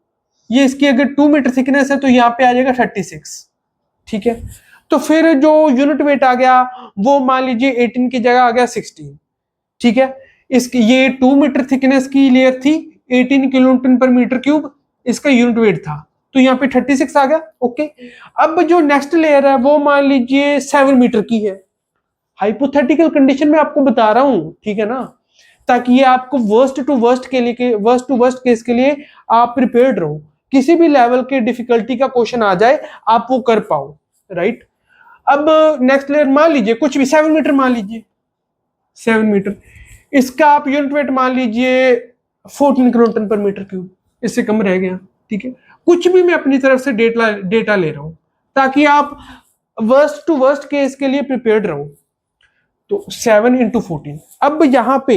ये इसकी अगर 2 मीटर थिकनेस है तो यहां पे आ जाएगा 36, ठीक है। तो फिर जो यूनिट वेट आ गया वो मान लीजिए 18 की जगह आ गया 16, ठीक है। इसकी ये 2 मीटर थिकनेस की लेयर थी, 18 किलोन्यूटन पर मीटर क्यूब इसका यूनिट वेट था, तो यहाँ पे 36 आ गया, ओके। अब जो नेक्स्ट लेयर है वो मान लीजिए 7 मीटर की है। हाइपोथेटिकल कंडीशन में आपको बता रहा हूं, ठीक है ना, ताकि ये आपको वर्स्ट टू वर्स्ट केस के लिए आप प्रिपेयर्ड रहो, किसी भी लेवल के डिफिकल्टी का क्वेश्चन आ जाए आप वो कर पाओ, राइट। अब नेक्स्ट लेयर मान लीजिए कुछ भी 7 मीटर मान लीजिए, 7 मीटर, इसका आप यूनिट वेट मान लीजिए 14 किलोन्यूटन पर मीटर क्यूब, इससे कम रह गया, ठीक है। कुछ भी मैं अपनी तरफ से डेटा ले रहा हूं ताकि आप वर्स्ट टू वर्स्ट केस के लिए प्रिपेयर्ड रहो। तो 7 इंटू 14, अब यहां पे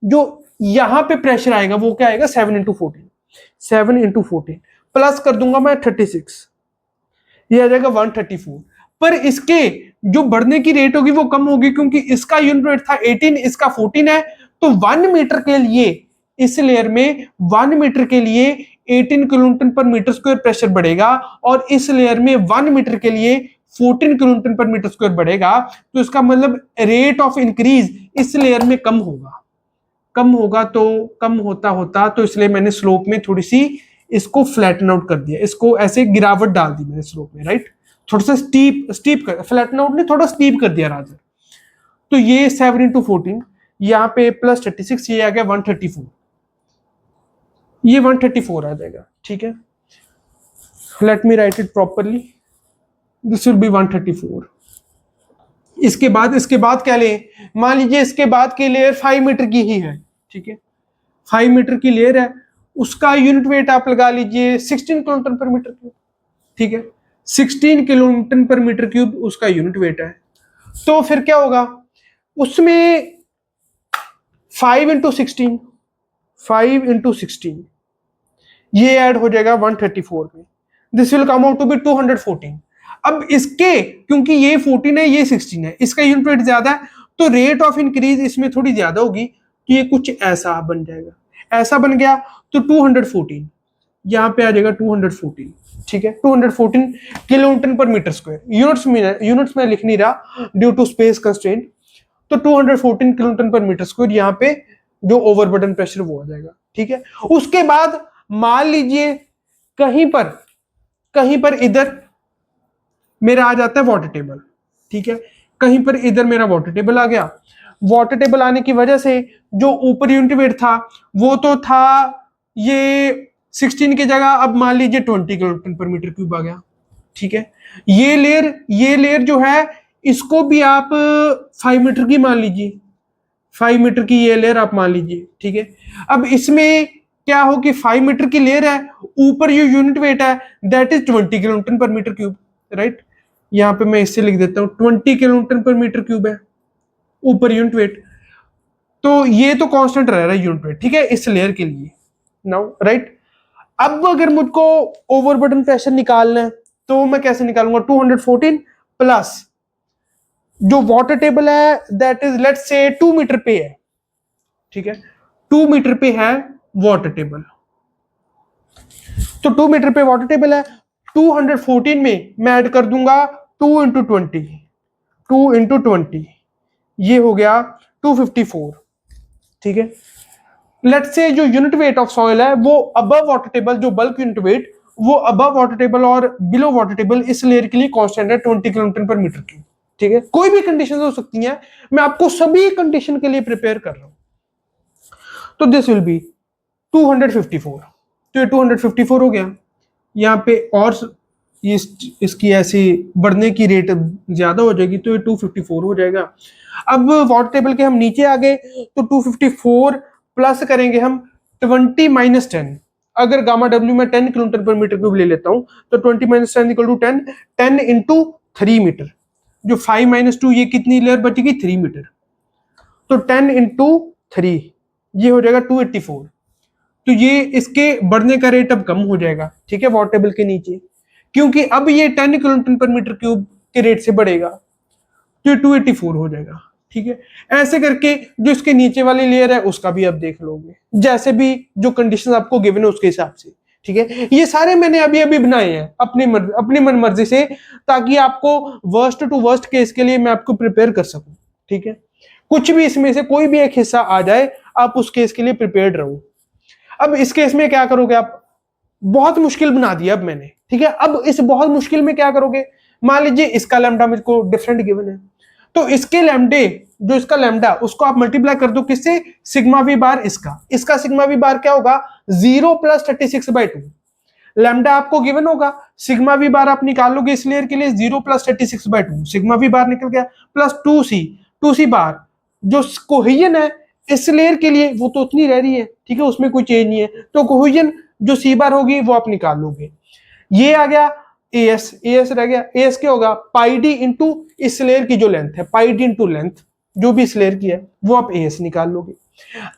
जो यहां पे प्रेशर आएगा वो क्या आएगा, 7 इंटू 14, 7 इंटू 14 प्लस कर दूंगा मैं 36, ये आ जाएगा 134। पर इसके जो बढ़ने की रेट होगी वो कम होगी क्योंकि इसका यूनिट वेट था 18, इसका 14 है, तो 1 मीटर के लिए इस लेयर में 1 मीटर के लिए 18 kilonewton per metre square pressure बढ़ेगा और इस लेयर में 1 मीटर के लिए 14 किलोन्यूटन पर मीटर स्क्वायर बढ़ेगा। तो इसका मतलब रेट ऑफ इंक्रीज इस लेयर में कम होगा, कम होगा, तो कम होता होता, तो इसलिए मैंने स्लोप में थोड़ी सी इसको फ्लैटन आउट कर दिया, इसको ऐसे गिरावट डाल दी मैंने स्लोप में, राइट। थोड़ा सा स्टीप कर, फ्लैटन आउट नहीं, थोड़ा स्टीप कर दिया राजर। तो ये 7 इंटू 14 यहाँ पे प्लस 36, ये आ गया 134, ये 134 आ जाएगा, ठीक है। Late me right it properly, this will B 134। इसके बाद क्या ले, मान लीजिए इसके बाद की लेयर 5 मीटर की ही है, ठीक है, 5 मीटर की लेयर है, उसका यूनिट वेट आप लगा लीजिए 16 किलोन्यूटन पर मीटर क्यूब, ठीक है, 16 किलोन्यूटन पर मीटर क्यूब उसका यूनिट वेट है। तो फिर क्या होगा, उसमें 5 इंटू 16, 5 इंटू 16 ये ऐड हो जाएगा 134 में, this will come out to be 214। अब इसके क्योंकि ये 14 है ये 16 है, इसका यूनिट वेट ज्यादा है तो रेट ऑफ इंक्रीज इसमें थोड़ी ज्यादा होगी, तो ये कुछ ऐसा बन जाएगा, ऐसा बन गया। तो 214 यहां पे आ जाएगा 214, ठीक है, 214 kilonewton per metre square, units में लिख नहीं रहा ड्यू टू स्पेस कंस्ट्रेंट। तो 214 किलोन्यूटन पर मीटर स्क्वायर यहाँ पे जो ओवरबर्डन प्रेशर वो आ जाएगा, ठीक है। उसके बाद मान लीजिए कहीं पर इधर मेरा आ जाता है वाटर टेबल, ठीक है, कहीं पर इधर मेरा वाटर टेबल आ गया। वाटर टेबल आने की वजह से जो ऊपर यूनिट वेट था वो तो था ये 16 की जगह अब मान लीजिए 20 किलोन्यूटन पर मीटर क्यूब आ गया, ठीक है। ये लेयर जो है इसको भी आप 5 मीटर की मान लीजिए, 5 मीटर की ये लेयर आप मान लीजिए, ठीक है। अब इसमें क्या हो कि 5 मीटर की लेयर है, ऊपर जो यूनिट वेट है that is 20 kilonewton per metre cube, right. यहां पे मैं इससे लिख देता हूं 20 किलोन्यूटन पर मीटर क्यूब है ऊपर यूनिट वेट, तो ये तो कांस्टेंट रह रहा है यूनिट वेट, ठीक है, इस लेयर के लिए नाउ, राइट। अब अगर मुझको ओवरबर्डन प्रेशर निकालना है तो मैं कैसे निकालूंगा, 214 प्लस जो वाटर टेबल है that is let's say 2 metre पे है, ठीक है, 2 मीटर पे है वाटर टेबल, तो 2 मीटर पे वाटर टेबल है, 214 में मैं ऐड कर दूंगा 2 into 20, ये हो गया 254। ठीक है, लेट्स से जो यूनिट वेट ऑफ सॉइल है वो अबव वाटर टेबल, जो बल्क यूनिट वेट वो अबव वाटर टेबल और बिलो वाटर टेबल इस लेयर के लिए कांस्टेंट है 20 किलोमीटर पर मीटर क्यूब। ठीक है, कोई भी कंडीशन हो सकती है, मैं आपको सभी कंडीशन के लिए प्रिपेयर कर रहा हूं। तो दिस विल बी 254, तो ये 254 हो गया। यहाँ पे और इसकी ऐसी बढ़ने की रेट ज्यादा हो जाएगी, तो ये 254 हो जाएगा। अब वाटर टेबल के हम नीचे आ गए, तो 254 प्लस करेंगे हम 20 माइनस 10। अगर गामा डब्ल्यू में 10 किलोमीटर पर मीटर क्यूब ले लेता हूं, तो 20 minus 10 equal to 10, 10 into 3 metre, जो 5 माइनस 2 ये कितनी लेयर बचेगी 3 मीटर, तो 10 इंटू 3 ये हो जाएगा 284। तो ये इसके बढ़ने का रेट अब कम हो जाएगा। ठीक है, वाटर टेबल के नीचे, क्योंकि अब ये 10 किलोमीटर पर मीटर क्यूब के रेट से बढ़ेगा, तो ये 284 हो जाएगा। ठीक है, ऐसे करके जो इसके नीचे वाली लेयर है उसका भी आप देख लोगे, जैसे भी जो कंडीशन आपको गिवन है उसके हिसाब से। ठीक है, ये सारे मैंने अभी अभी बनाए हैं अपनी मन मर्जी से, ताकि आपको वर्स्ट टू वर्स्ट केस के लिए मैं आपको प्रिपेयर कर सकूं। ठीक है, कुछ भी इसमें से कोई भी एक हिस्सा आ जाए, आप उस केस के लिए प्रिपेयर्ड रहो। अब इस केस में क्या करोगे आप, बहुत मुश्किल बना दिया अब मैंने। ठीक है, अब इस बहुत मुश्किल में क्या करोगे, मान लीजिए इसका लैम्डा मेरे को डिफरेंट गिवन है, तो इसके लैम्डे, जो इसका लैम्डा उसको आप मल्टीप्लाई कर दो किससे, सिग्मा वी बार इसका सिग्मा वी बार क्या होगा 0 प्लस 36/2। लैम्डा आपको गिवन होगा, सिग्मा वी बार आप निकाल लोगे इस लेयर के लिए 0 प्लस 36/2, सिग्मा वी बार निकल गया, प्लस 2c बार जो कोहेजन है इस लेयर के लिए वो तो उतनी रह रही है। ठीक है, उसमें कोई चेंज नहीं है, तो कोहेजन जो सी बार होगी वो आप निकाल लोगे। ये आ गया एएस रह गया, एएस क्या होगा पाई डी इंटू इस लेयर की जो लेंथ है, पाई डी इंटू लेंथ जो भी इस लेयर की है वो आप एएस निकाल लोगे।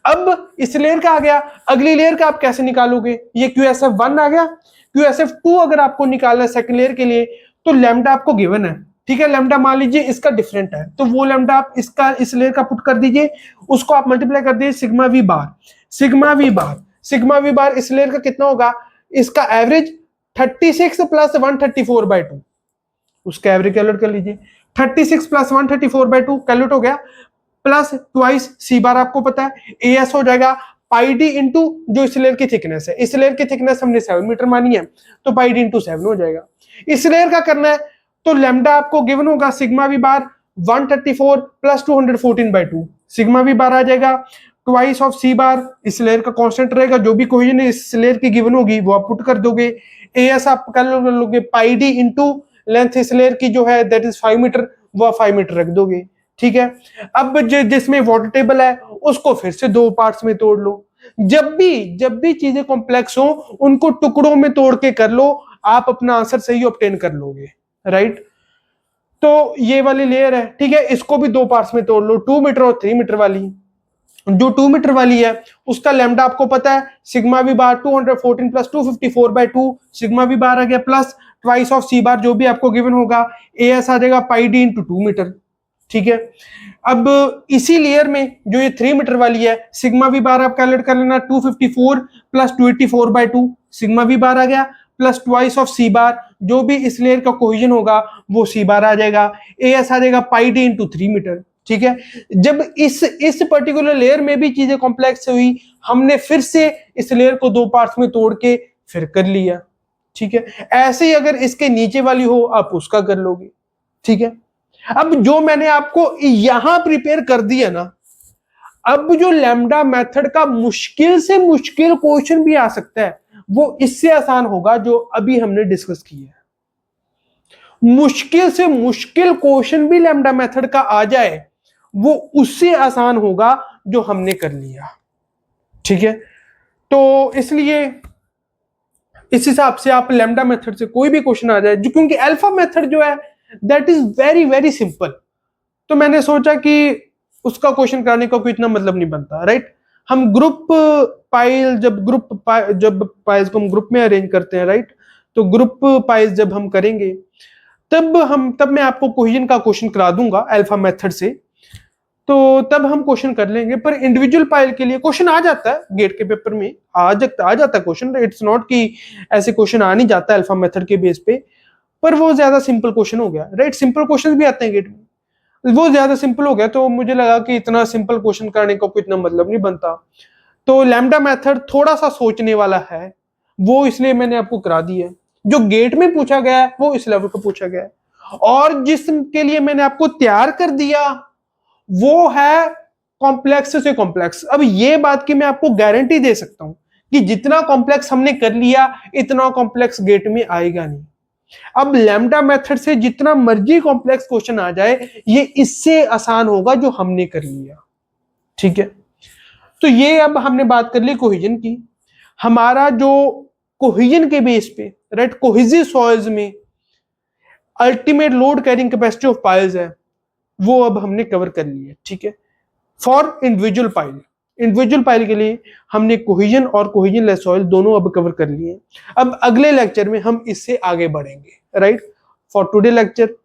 अब इस लेयर का आ गया, अगली लेयर का आप कैसे निकालोगे, ये QSF1 आ गया, QSF2 अगर आपको निकालना है सेकंड लेयर के लिए, तो लैम्डा आपको गिवन है। ठीक है, लैम्डा मान लीजिए इसका डिफरेंट है, तो वो लैम्डा आप इसका इस लेयर का पुट कर दीजिए, उसको आप मल्टीप्लाई कर दीजिए सिग्मा वी बार इस लेयर का कितना होगा, इसका एवरेज 36 प्लस 134/2, उसका एवरेज कैलकुलेट कर लीजिए, 36 प्लस 134/2 कैलकुलेट हो गया, प्लस ट्वाइस सी बार आपको पता है, एएस हो जाएगा पाई डी इंटू जो इस लेयर की थिकनेस है, इस लेयर की थिकनेस हमने 7 मीटर मानी है, तो पाई डी इंटू 7 हो जाएगा। इस लेयर का करना है, तो लैम्डा आपको गिवन होगा sigma we bar 134 plus 214/2, sigma we बार आ जाएगा ट्वाइस ऑफ सी बार, इस लेयर का कांस्टेंट रहेगा, जो भी कोहेजन इस लेयर की गिवन होगी वो आप पुट कर दोगे, एएस आप कर लोगे पाई डी इंटू लेंथ इस लेयर की जो है दैट इज 5 मीटर, वो 5 मीटर रख दोगे। ठीक है, अब जिसमें वाटर टेबल है उसको फिर से दो पार्ट्स में तोड़ लो, जब भी चीजें कॉम्प्लेक्स हो उनको टुकड़ों में तोड़ के कर लो, आप अपना आंसर सही ऑब्टेन कर लोगे। राइट, तो ये वाली लेयर है, ठीक है, इसको भी दो पार्ट्स में तोड़ लो, 2 मीटर और 3 मीटर वाली। जो 2 मीटर वाली है उसका लैम्डा आपको पता है sigma we bar 214 plus 254/2, sigma we बार आ गया प्लस ट्वाइस ऑफ सी बार जो भी आपको गिवन होगा, एएस आ जाएगा पाई डी इंटू 2 मीटर। ठीक है, अब इसी लेयर में जो ये 3 मीटर वाली है, सिग्मा वी बार आप कैलकुलेट कर लेना 254 प्लस 284/2, सिग्मा वी बार आ गया प्लस ट्वाइस ऑफ सी बार जो भी इस लेयर का कोहेजन होगा वो सी बार आ जाएगा, एएस आ जाएगा पाई डी इंटू 3 मीटर। ठीक है, जब इस पर्टिकुलर लेयर में भी चीजें कॉम्प्लेक्स हुई, हमने फिर से इस लेयर को दो पार्ट्स में तोड़ के फिर कर लिया। ठीक है, ऐसे ही अगर इसके नीचे वाली हो आप उसका कर लोगे। ठीक है, अब जो मैंने आपको यहां प्रिपेयर कर दिया ना, अब जो लैम्डा मेथड का मुश्किल से मुश्किल क्वेश्चन भी आ सकता है वो इससे आसान होगा जो अभी हमने डिस्कस किया है। मुश्किल से मुश्किल क्वेश्चन भी लैम्डा मेथड का आ जाए वो उससे आसान होगा जो हमने कर लिया। ठीक है, तो इसलिए इस हिसाब से आप लैम्डा मेथड से कोई भी क्वेश्चन आ जाए, जो क्योंकि अल्फा मेथड जो है that is very very simple, तो मैंने सोचा कि उसका क्वेश्चन कराने का कोई इतना मतलब नहीं बनता। राइट, हम ग्रुप पाइल जब पाइल्स को हम ग्रुप में अरेंज करते हैं, राइट, तो ग्रुप पाइल्स जब हम करेंगे तब मैं आपको कोहेजन का क्वेश्चन करा दूंगा अल्फा मेथड से, तो तब हम क्वेश्चन कर लेंगे। पर इंडिविजुअल पाइल के लिए क्वेश्चन आ जाता है, गेट के पेपर में आ जाता है क्वेश्चन। इट्स नॉट कि ऐसे क्वेश्चन आ नहीं जाता अल्फा मेथड के बेस पे, पर वो ज्यादा सिंपल क्वेश्चन हो गया, राइट। सिंपल क्वेश्चन भी आते हैं गेट में, वो ज्यादा सिंपल हो गया, तो मुझे लगा कि इतना सिंपल क्वेश्चन करने का कोई इतना मतलब नहीं बनता। तो लैम्डा मेथड थोड़ा सा सोचने वाला है, वो इसलिए मैंने आपको करा दी है। जो गेट में पूछा गया है वो इस लेवल का पूछा गया है, और जिसके लिए मैंने आपको तैयार कर दिया वो है कॉम्प्लेक्स से कॉम्प्लेक्स। अब ये बात की मैं आपको गारंटी दे सकता हूं कि जितना कॉम्प्लेक्स हमने कर लिया इतना कॉम्प्लेक्स गेट में आएगा नहीं। अब लैम्डा मेथड से जितना मर्जी कॉम्प्लेक्स क्वेश्चन आ जाए, ये इससे आसान होगा जो हमने कर लिया, ठीक है। तो ये अब हमने बात कर ली कोहिजन की। हमारा जो कोहिजन के बेस पे, राइट, कोहिजिव सॉइल्स में ultimate load carrying capacity of piles है, वो अब हमने कवर कर ली है, ठीक है। For individual pile, individual pile के लिए हमने कोहिजन और कोहिजन लेस सॉइल दोनों अब कवर कर लिए। अब अगले लेक्चर में हम इससे आगे बढ़ेंगे, right. For today lecture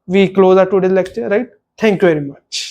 we close our today lecture, right. Thank you very much.